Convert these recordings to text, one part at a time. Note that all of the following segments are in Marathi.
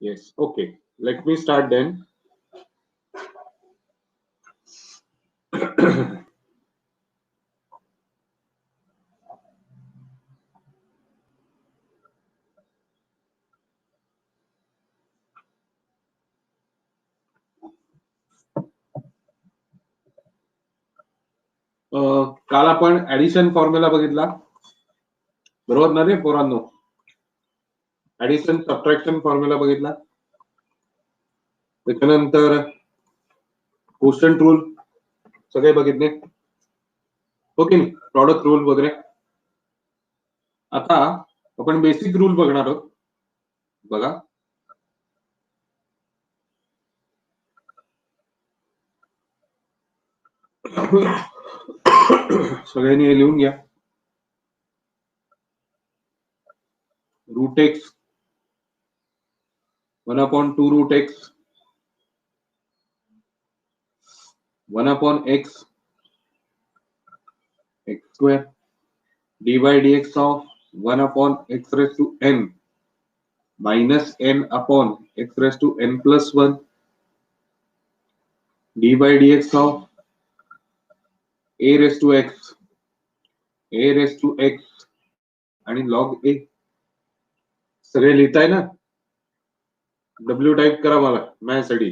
Yes. Okay. Let me start then. काल आपण ऍडिशन फॉर्म्युला बघितला बरोबर ना रे पोरांनो. ऍडिशन सबट्रॅक्शन फॉर्म्युला बघितला, त्याच्यानंतर कोशंट रूल सगळे बघितले, ओके. प्रॉडक्ट रूल वगैरे. आता आपण बेसिक रूल बघणार आहोत. बघा, सगळ्यांनी हे लिहून घ्या. Root x 1/2 root x 1/x x square dy dx of 1/x raised to n minus n upon x raised to n plus 1 dy dx of a raised to x आणि log a. सगळे लिहिताय ना? W टाइप करा मला माझ्यासाठी.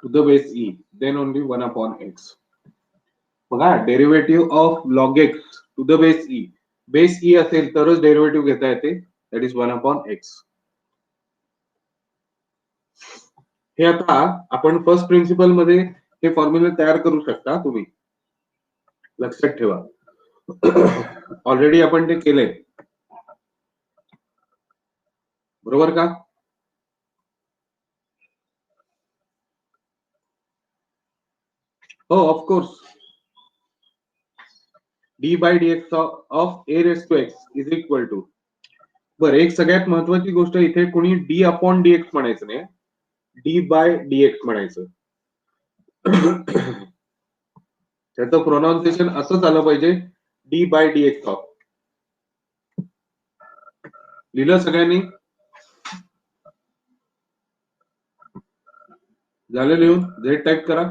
to the base e, then only 1/x. बघा, derivative of log x to the base e, base e असेल तरच डेरिव्हेटिव्ह घेता येते, दॅट इज 1/x. हे आता आपण फर्स्ट प्रिन्सिपल मध्ये हे फॉर्म्युले तयार करू शकता तुम्ही, लक्षात ठेवा. ऑलरेडी आपण ते केलंय, बरोबर का? हो, of course. D by dx of a raised to x is equal to. बरं, एक सगळ्यात महत्वाची गोष्ट इथे कोणी d अपॉन dx म्हणायचं नाही, डी बाय dx म्हणायचं. त्याचं प्रोनाउन्सिएशन असं झालं पाहिजे, डी बाय dx ऑफ. लिहिलं सगळ्यांनी? झालं लिहून? झेड टाइप करा.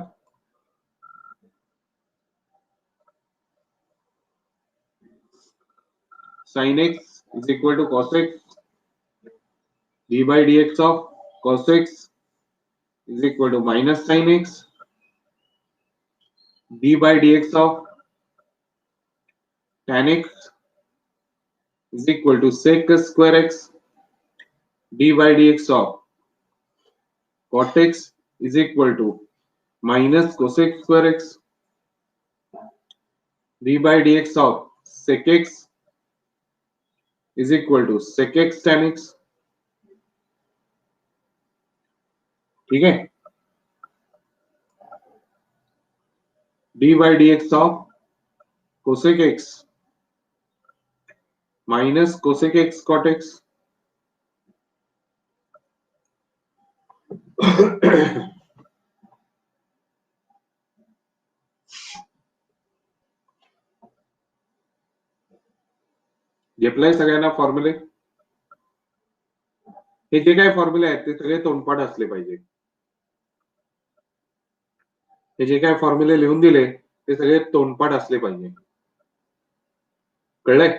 sin x is equal to cos x, d by dx of cos x is equal to minus sin x, d by dx of tan x is equal to sec square x, d by dx of cot x is equal to minus cosec square x, d by dx of sec x is equal to sec x tan x. ठीक है? d by dx of cosec x minus cosec x cot x. घेतलाय सगळ्यांना फॉर्म्युले? हे जे काय फॉर्म्युले आहेत ते सगळे तोंडपाठ असले पाहिजे. हे जे काय फॉर्म्युले लिहून दिले ते सगळे तोंडपाठ असले पाहिजे, कळलंय?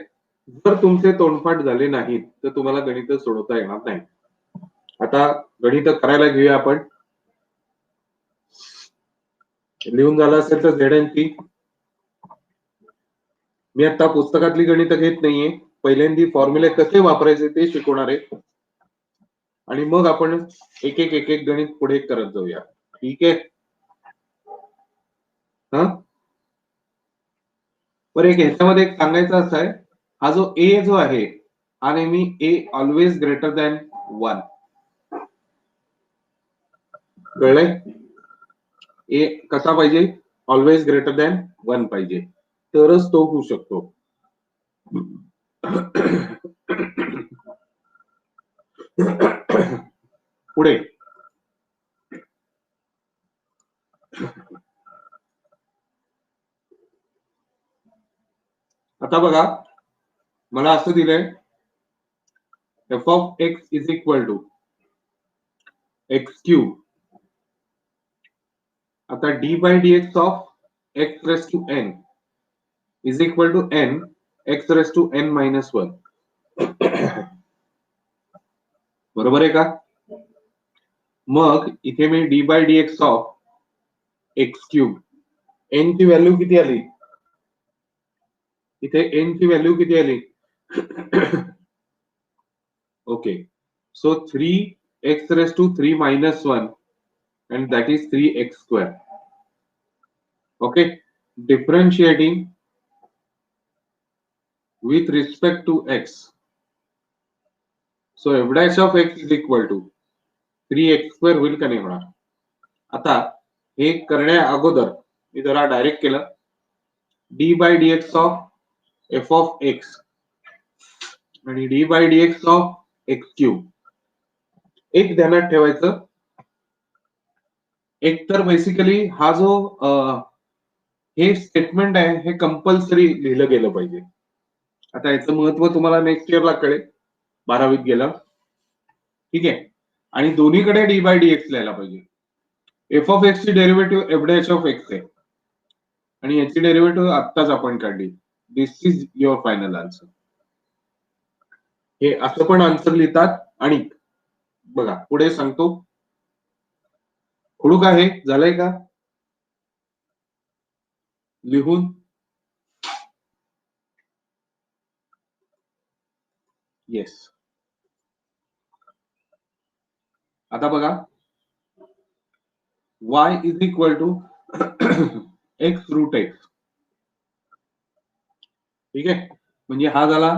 जर तुमचे तोंडपाठ झाले नाहीत तर तुम्हाला गणित सोडवता येणार नाही. आता गणित करायला घेऊया आपण. लिहून झालं असेल तर झेड एन पी. मी आता पुस्तकातली गणित घेत नाहीये, पहिल्यांदा फॉर्म्युले कसे वापरायचे ते शिकवणार आहे आणि मग आपण एक एक गणित पुढे करत जाऊया. ठीक आहे? हा, बरं, एक ह्याच्यामध्ये एक सांगायचं असं आहे, हा जो ए जो आहे हा नेहमी ए ऑलवेज ग्रेटर दॅन 1. कळलंय? ए कसा पाहिजे? ऑलवेज ग्रेटर दॅन 1 पाहिजे, तरच तो होऊ शकतो. पुढे आता बघा, मला असं दिलंय f of x is equal to x cube. आता d by dx of x raised to n is equal to n x raised to n minus 1. बरोबर आहे का? मग इथे मी d by dx of x cube, n ची व्हॅल्यू किती आली? इथे n ची व्हॅल्यू किती आली? Okay, so 3x raised to 3 minus 1 and that is 3x square. Okay, differentiating with respect to x. So f dash of x is equal to 3x square होईल का नाही होणार? आता हे करण्या अगोदर मी जरा डायरेक्ट केलं d by dx of f of x आणि d by dx of x cube. एक ध्यानात ठेवायचं, एक तर बेसिकली हा जो हे स्टेटमेंट आहे हे कंपल्सरी लिहिलं गेलं पाहिजे. आता याचं महत्व तुम्हाला नेक्स्ट इयरला कळेल 12वीत गेलं, ठीक आहे. आणि दोन्हीकडे डी बाय डी एक्स लिहायला पाहिजे. एफ ऑफ एक्स ची derivative F dash of x आहे आणि याची डेरिव्हेटिव्ह आत्ताच आपण काढली. दिस इज युअर फायनल आन्सर. हे असं पण आन्सर लिहितात. आणि बघा पुढे सांगतो, खोडू का? हे झालंय का लिहून? येस. आता बघा, y is equal to x root x. ठीक आहे, म्हणजे हा झाला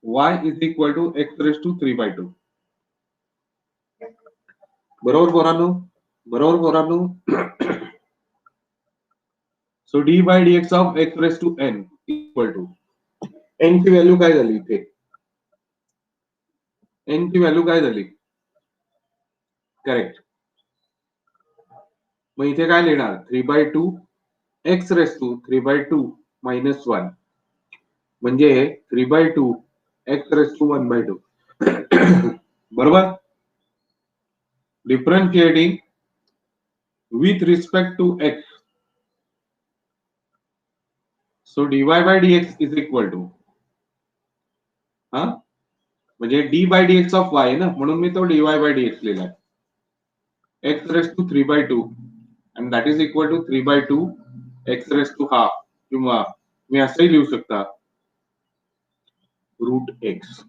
y is equal to x raise to 3/2. बरोबर पोरांनो? बरोबर पोरांनो? So d by dx of x raise to n equal to n ची व्हॅल्यू काय झाली? इथे n ची व्हॅल्यू काय झाली? करेक्ट. मग इथे काय लिहिणार? 3/2 x रेस टू 3/2 मायनस 1 म्हणजे 3/2 x रेस टू 1/2. बरोबर. Differentiating with respect to x. So dy by dx is equal to म्हणजे d by dx of y ना, म्हणून मी तो dy बाय dx लिहिलाय. x raise to 3/2 and that is equal to 3/2 x raise to half, किंवा मी असंही लिहू शकता रूट x.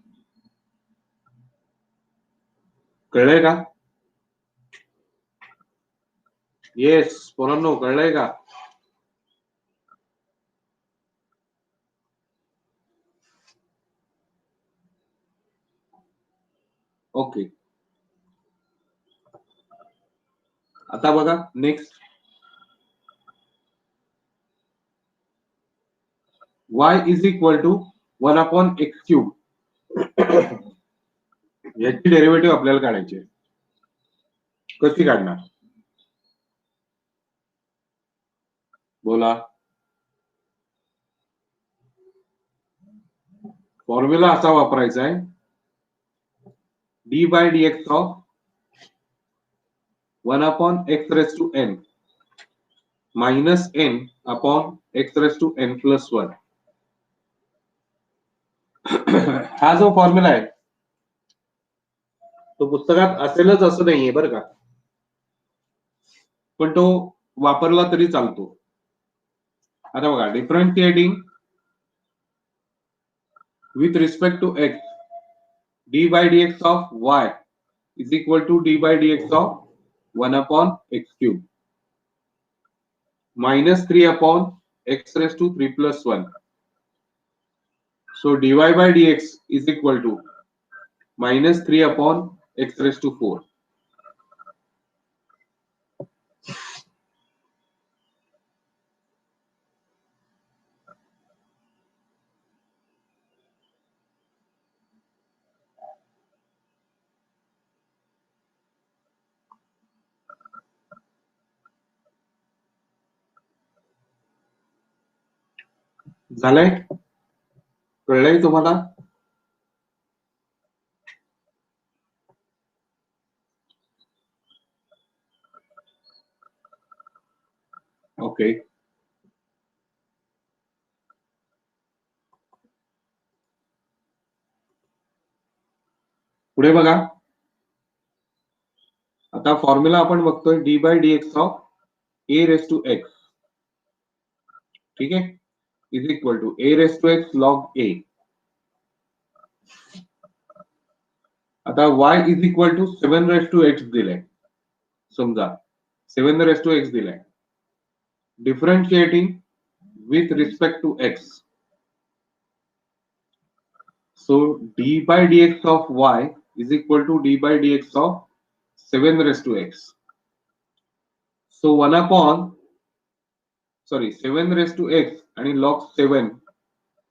कळलंय का? येस पोरांनो, कळलंय का? ओके. आता बघा next, y is equal to 1/x³. याची डेरिव्हेटिव्ह आपल्याला काढायची आहे. कशी काढणार? बोला. फॉर्म्युला असा वापरायचा आहे, d by dx of 1/x raise to n minus n upon x raise to n plus 1. हा जो फॉर्म्युला आहे तो पुस्तकात असेलच असं नाहीये बरं का, पण तो वापरला तरी चालतो. आता बघा, differentiating with respect to x, d by dx of y is equal to d by dx of 1/x³ minus 3/x raised to 3 plus 1. So dy by dx is equal to minus 3/x raised to 4. झालंय? कळलंय तुम्हाला? ओके. पुढे बघा. आता फॉर्म्युला आपण बघतोय d by D x of a raise to x. ठीक आहे, is equal to a raise to x log a. आता y is equal to 7 raise to x दिलाय. समजा 7 रेस टू एक्स दिलाय. Differentiating with respect to x. So d by dx of y is equal to d by dx of 7 raised to x. So 7 raised to x and log 7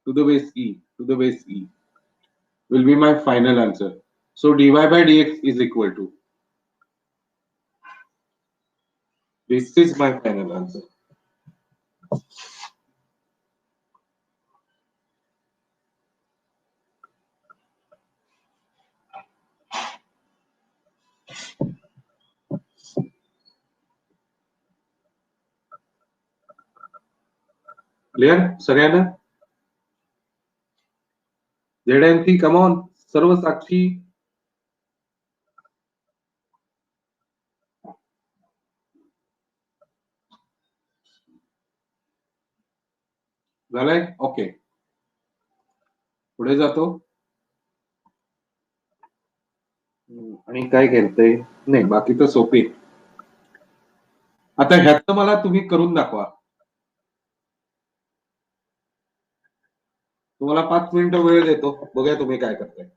to the base e will be my final answer. So dy by dx is equal to, this is my final answer. Clear सगळ्यांना? ZNC, come on, सर्व साक्षी. झालंय? ओके, पुढे जातो. आणि काय केलंय? नाही, बाकी तर सोपे. आता ह्याचं मला तुम्ही करून दाखवा. तुम्हाला 5 मिनिटं वेळ देतो, बघूया तुम्ही काय करताय.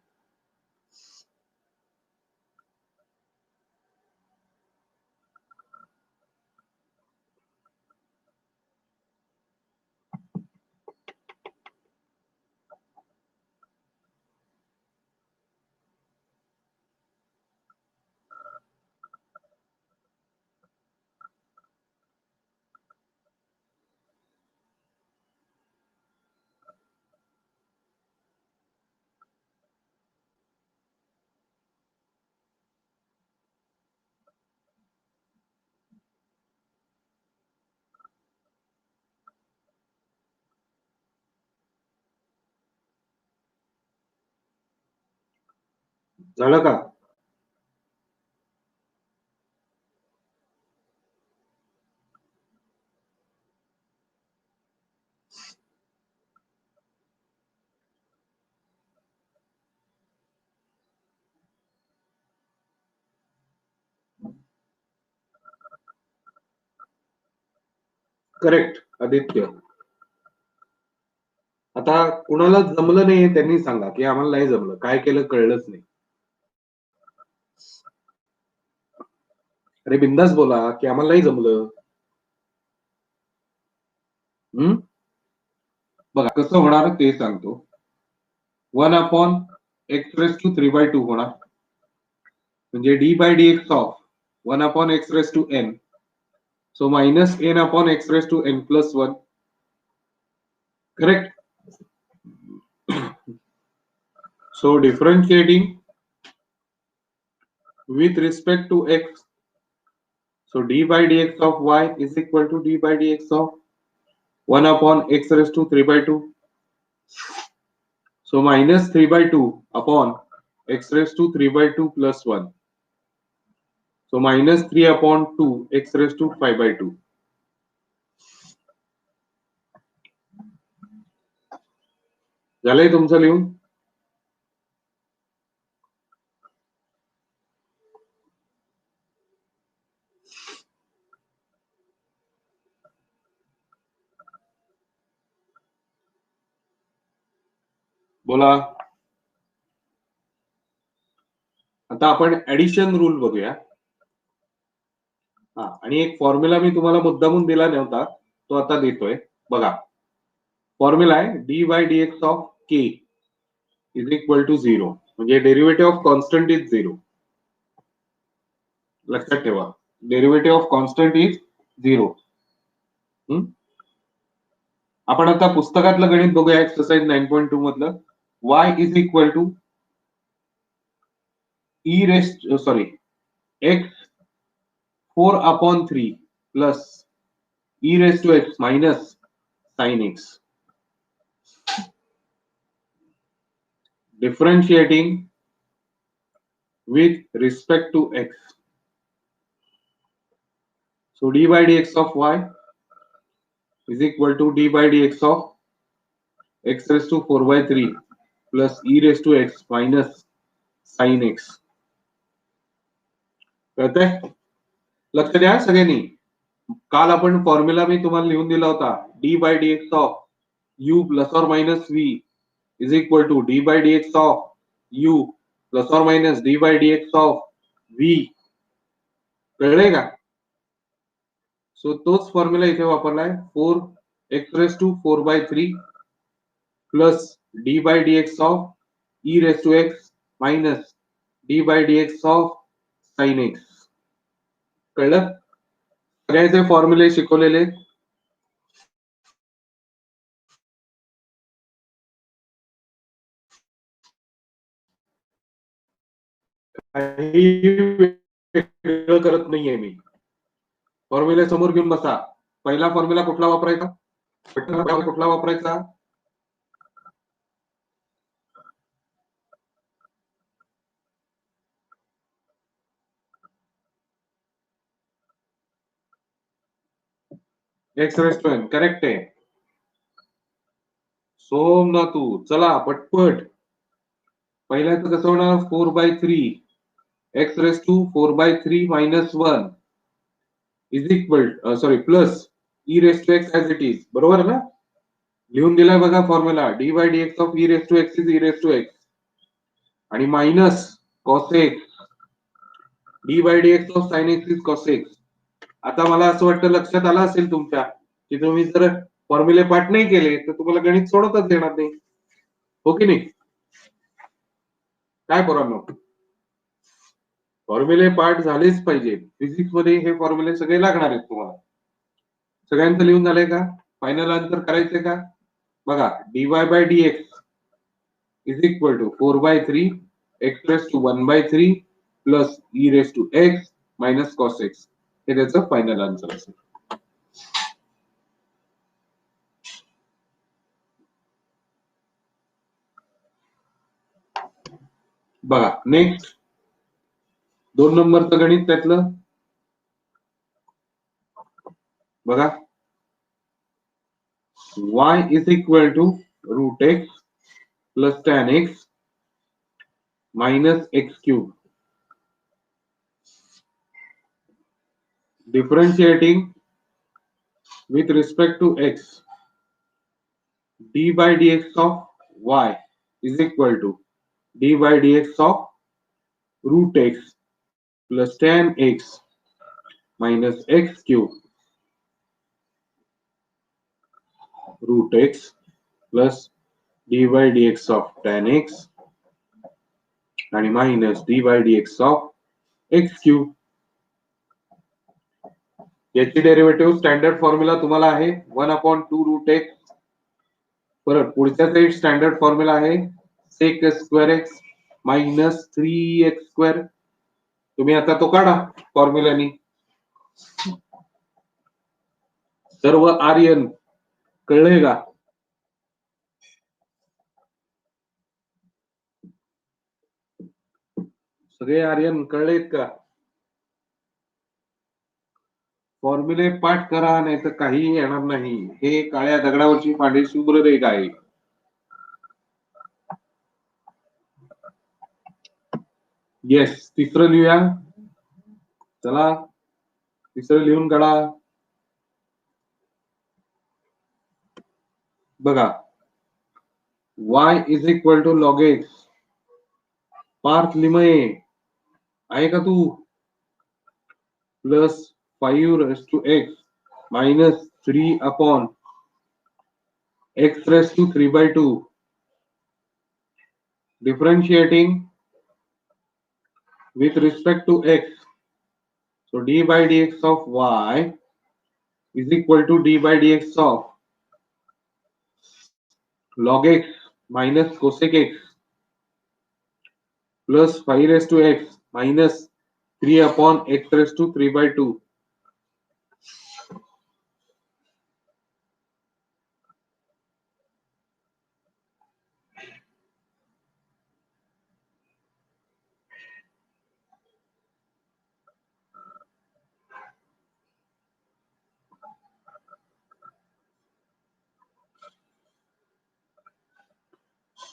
झालं का? करेक्ट आदित्य. आता कुणाला जमलं नाही त्यांनी सांगा की आम्हाला नाही जमलं, काय केलं कळलंच नाही. अरे बिंदास बोला की आम्हाला नाही जमलं. बघा कसं होणार ते सांगतो. 1 अपॉन एक्स रेस टू 3/2 होणार, म्हणजे D by D x of 1 upon X raise to N. So minus N upon X raise to N plus 1. Correct. So differentiating with respect to x, so d by dx of y is equal to d by dx of 1 upon x raised to 3/2. So minus 3/2 upon x raised to 3/2 plus 1. So minus 3 upon 2 x raised to 5/2. झालंय तुमचं लिहून? बोला. आता आपण ऍडिशन रूल बघूया. हा, आणि एक फॉर्म्युला मी तुम्हाला मुद्दामून दिला नव्हता, तो आता देतोय. बघा, फॉर्म्युला आहे D by D x of K is equal to 0, म्हणजे डेरिव्हेटिव्ह ऑफ कॉन्स्टंट इज 0. लक्षात ठेवा, डेरिव्हेटिव्ह ऑफ कॉन्स्टंट इज 0. आपण आता पुस्तकातलं गणित बघूया एक्सरसाइज 9.2 मधलं. y is equal to x 4/3 plus e raised to x minus sin x. Differentiating with respect to x. So d by dx of y is equal to d by dx of x raised to 4/3 plus e raised to x minus sin x. कळतंय? लक्ष द्या सगळ्यांनी. काल आपण फॉर्म्युला मी तुम्हाला लिहून दिला होता. d by dx of u plus or minus v is equal to d by dx of u plus or minus d by dx of v. कळलंय का? सो तोच फॉर्म्युला इथे वापरलाय. 4x raised to 4/3 plus d by dx of e raised to x minus d by dx of sin x. कळलं? सगळ्याचे फॉर्म्युले शिकवलेले. काही वेगळं करत नाहीये मी. फॉर्म्युला समोर घेऊन बसा. पहिला फॉर्म्युला कुठला वापरायचा? कुठला वापरायचा? एक्स रेस्ट करेक्ट आहे. सोमनाथू चला पटपट. पहिल्याचं कसं होणार? 4/3 x raised to 4/3 minus 1 is equal plus e raised to x as it is. बरोबर ना? लिहून दिलाय बघा formula. d by dx of e raised to x is e raised to x आणि minus cos x d by dx of sin x is cos x. आता मला असं वाटतं लक्षात आलं असेल तुमच्या की तुम्ही जर फॉर्म्युले पाठ नाही केले तर तुम्हाला गणित सोडवताच येणार नाही. हो की नाही? काय पोरांनो? फॉर्म्युले पाठ झालेच पाहिजे. फिजिक्स मध्ये हे फॉर्म्युले सगळे लागणार आहेत तुम्हाला. सगळ्यांचं लिहून झालंय का? फायनल आन्सर करायचंय का? बघा dy by dx is equal to 4/3 x raised to 1/3 plus e raised to x minus cos x. हे त्याचं फायनल आन्सर असेल. बघा नेक्स्ट 2 नंबरचं गणित त्यातलं बघा. y is equal to root x plus tan x minus x cube. Differentiating with respect to x, d by dx of y is equal to d by dx of root x plus tan x minus x cube. Root x plus d by dx of tan x आणि minus d by dx of x cube. याची डेरिव्हेटिव्ह स्टँडर्ड फॉर्म्युला तुम्हाला आहे 1/2 रूट x. परत पुढच्याचा एक स्टँडर्ड फॉर्म्युला आहे sec square x minus 3x square. तुम्ही आता तो काढा फॉर्म्युलानी. सर्व आर्यन कळलंय का? सगळे आर्यन कळलेत का? फॉर्म्युले पाठ करा नाही तर काहीही येणार नाही. हे काळ्या दगडावरची पांढरी शुभ्र रेख आहे. येस तिसरं लिहूया. चला तिसरं लिहून काढा. बघा y is equal to log x. Parth Limaye आहे का तू? Plus 5 raised to x minus 3 upon x raised to 3/2. Differentiating with respect to x. So d by dx of y is equal to d by dx of log x minus cosec x plus 5 raised to x minus 3 upon x raised to 3 by 2.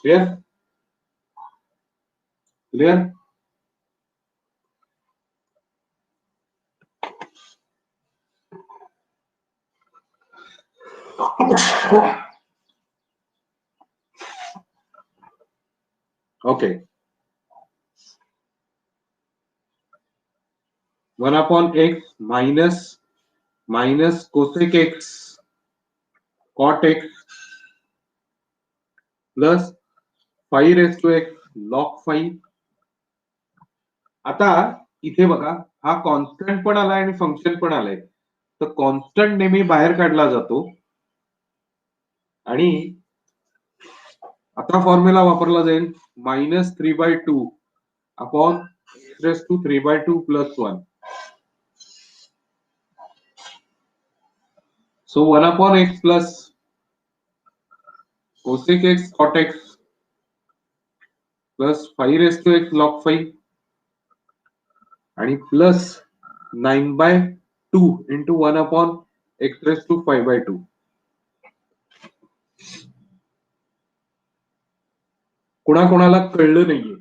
Clear? Clear? Okay. 1 upon x minus cosec x cot x plus 5 raised to x log 5. आता इथे बघा, हा कॉन्स्टंट पण आलाय आणि फंक्शन पण आलंय. तर कॉन्स्टंट नेहमी बाहेर काढला जातो आणि आता फॉर्म्युला वापरला जाईल minus 3 by 2 upon X raise to 3 by 2 plus 1. So 1 upon x plus cosec x cot x plus 5 raised to x log 5 आणि plus 9 by 2 into 1 upon x raised to 5 by 2. कोणाकोणाला कळलं नाहीये?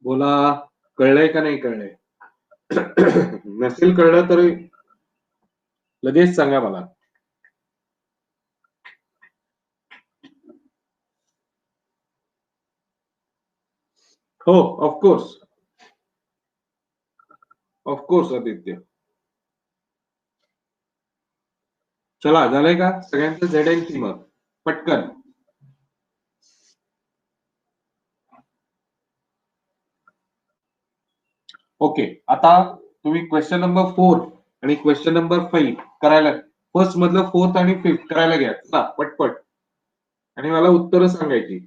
बोला, कळलंय का नाही कळलंय? नसेल कळलं तर लगेच सांगा मला. हो, ऑफकोर्स आदित्य. चला, झालंय का सगळ्यांचं झेड एन सी? मग पटकन. ओके, आता तुम्ही क्वेश्चन नंबर 4 आणि क्वेश्चन नंबर 5 करायला, फर्स्ट मधलं 4th आणि 5th करायला घ्या. चला पटपट, आणि मला उत्तरं सांगायची.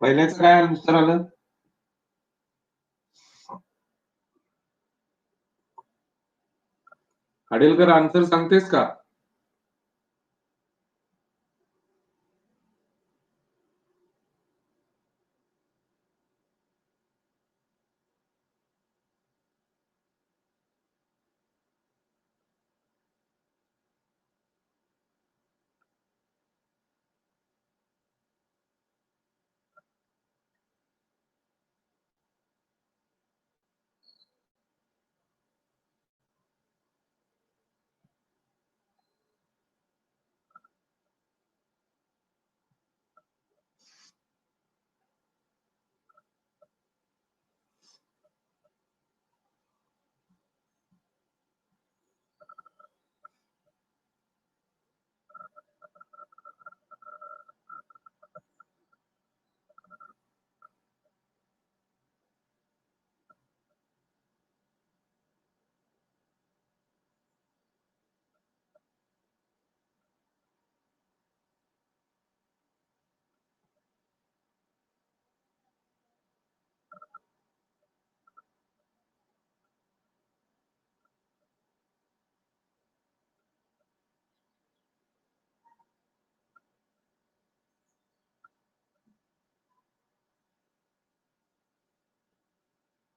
पहिल्याचं काय आन्सर आलं? खाडेलकर, आन्सर सांगतेस का?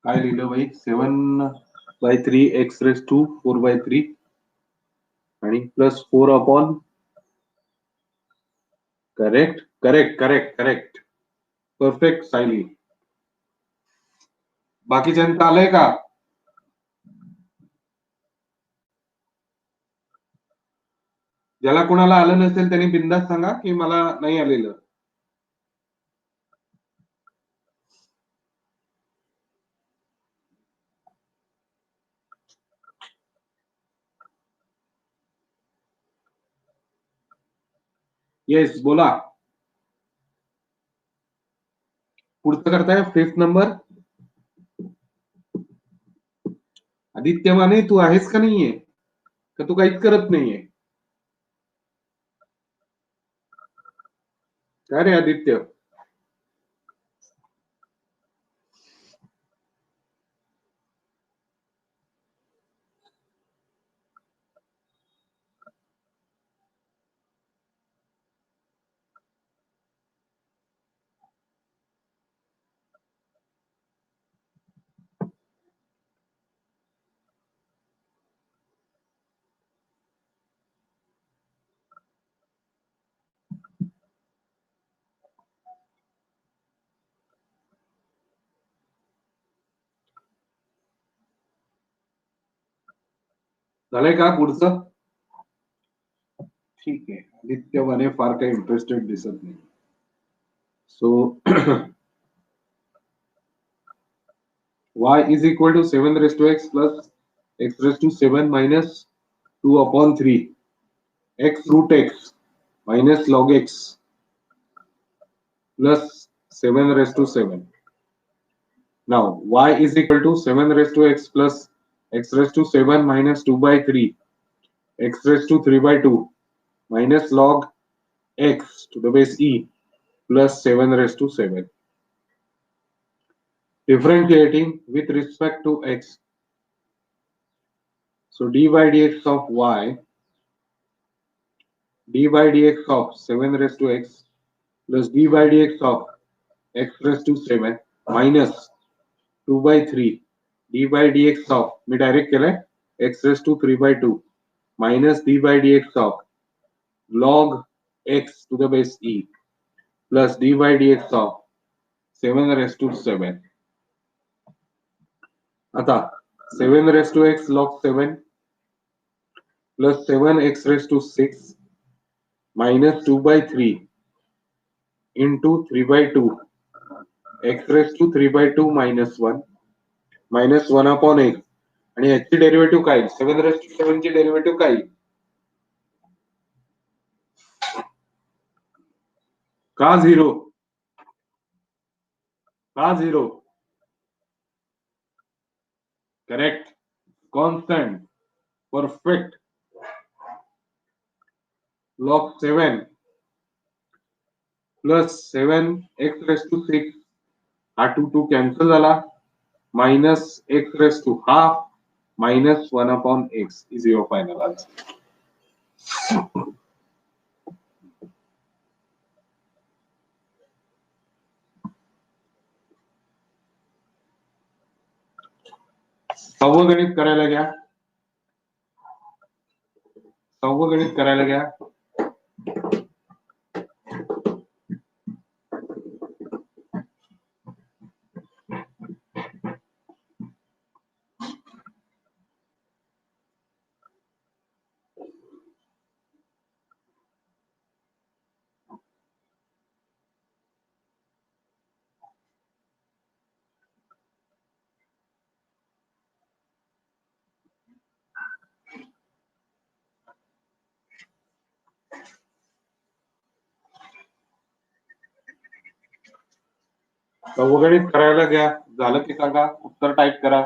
काय लिहिलं भाई 7/3 x रेस टू 4/3 आणि plus 4 upon correct correct correct correct perfect Sayali. बाकीच्यांचं आलंय का? ज्याला कोणाला आलं नसेल त्यांनी बिंदास सांगा की मला नाही आलेलं. येस बोला. पुढचं करताय 5th नंबर. आदित्य माने तू आहेस का नाहीये? का तू काहीच करत नाहीये? काय रे आदित्य? झालंय का पुढचं? ठीक आहे. आदित्य माने फार काही इंटरेस्टेड दिसत नाही. So y is equal to 7 raised to x plus x raised to 7 minus 2 upon 3 x root x minus log x plus 7 raised to 7. Now y is equal to 7 raised to x plus x raised to 7 minus 2/3 x raised to 3/2 minus log x to the base e plus 7 raised to 7. Differentiating with respect to x. So dy dx of y, dy dx of 7 raised to x plus dy dx of x raised to 7 minus 2/3 dy dx of me direct केलंय x raised to 3/2 minus dy dx of log x to the base e plus dy dx of 7 raised to 7. आता 7 raised to x log 7 plus 7x raised to 6 minus 2/3 into 3/2 x raised to 3/2 minus 1 minus 1 upon x आणि याची डेरिव्हेटिव्ह काय? 7 raised to 7 ची डेरिव्हेटिव्ह काय? का 0? का 0? Correct. Constant. Perfect. log 7 plus 7x raised to 6 हा 2 कॅन्सल झाला minus x raised to half minus 1 upon x is your final answer. सहावं गणित करायला घ्या. सहावं गणित करायला घ्या. सहावं गणित करायला घ्या. झालं की सांगा. उत्तर टाईप करा.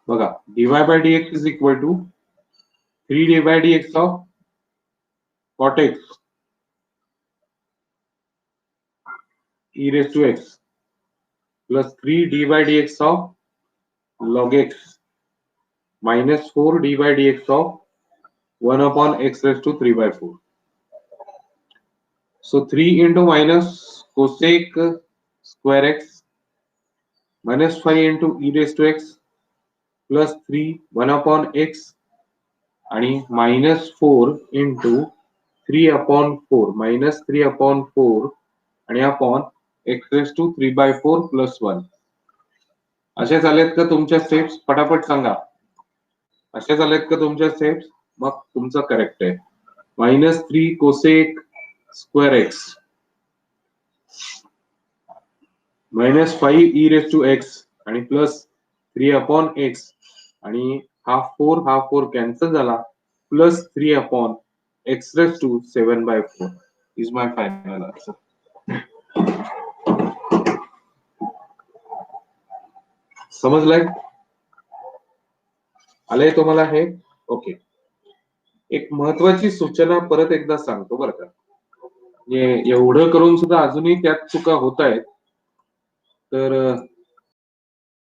बघा dy by dx is equal to 3 by dx of cot x e raised to x plus 3 d by dx of log x minus 4 d by dx of 1 upon x raised to 3 by 4. So 3 into minus cosec square x minus 5 into e raised to x plus 3 1 upon x आणि minus 4 into 3 upon 4 minus 3 upon 4 आणि upon x raised to 3 by 4 plus 1. असे झालेत का तुमच्या स्टेप्स? पटापट सांगा. असे झालेत का तुमच्या स्टेप्स? मग तुमचं करेक्ट आहे. -3 cosec square x -5 e raised to x आणि प्लस 3 upon x आणि हा 4 कॅन्सल झाला plus 3 upon x raised to 7 by 4 is my final answer. समजलंय? आलंय तुम्हाला हे? ओके. एक महत्वाची सूचना परत एकदा सांगतो बरं का. एवढं करून सुद्धा अजूनही त्यात चुका होत आहेत तर